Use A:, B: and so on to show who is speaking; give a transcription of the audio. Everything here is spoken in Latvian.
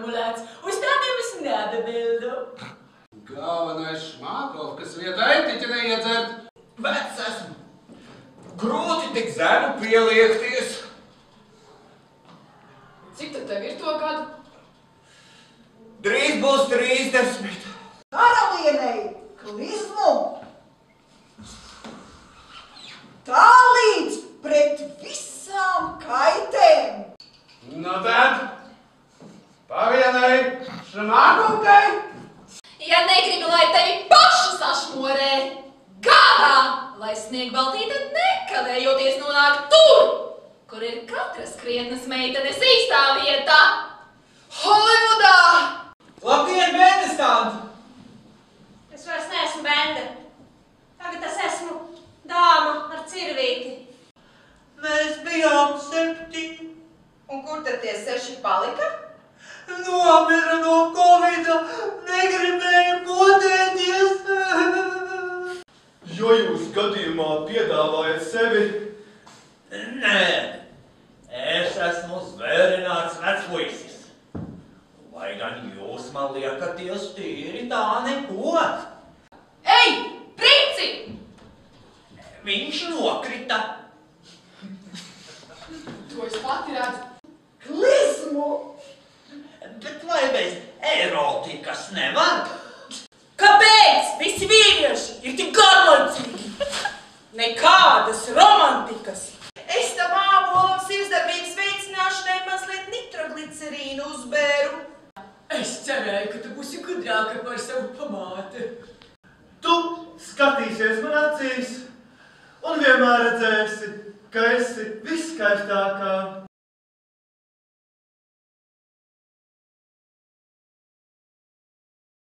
A: noformulēts. Uz tādiem es neatbildu.
B: Galvenais Šmākovkas vietā etiķi neiedzert.
C: Vecs esmu. Grūti tik zemu pieliekties.
D: Cik tad tev ir to gadu?
C: Drīz būs 30.
E: Karalienei klizmu! Tā līdz pret visām kaitēm!
B: Nu tad, pavienai Šmākovkai!
D: Ja negribi, lai tevi pašu sašmorē, gādā, lai sniegbaltīte nekavējoties nonāk tur, kur ir katras krietnes meitenes īstā vietā. Holivudā!
F: Labdien, bēnestanti!
A: Es vairs neesmu bende. Tagad es esmu dāma ar cirvīti.
F: Mēs bijām 7.
E: Un kur tad tie 6 palika?
F: Nomira no Covida, negribēja potēties.
G: Jo jūs gadījumā piedāvājat sevi?
C: Nē, es esmu zvērināts vecpuisis. Lai gan jūs man liekaties tīri tā neko.
D: Ei, princi!
C: Viņš nokrita.
D: To es pati redzu.
E: Klizmu!
C: Bet vai bez erotikas nevar?
A: Kāpēc visi vīrieši ir tik garlaicīgi? Nekādas romantikas.
E: Es tam ābolam sirdsdarbības veicināšanai mazliet nitroglicerīnu uzbēru.
A: Es cerēju, ka tu būsi gudrāka par savu pamāti.
G: Tu skatīsies man acīs un vienmēr redzēsi, ka esi viskaistākā.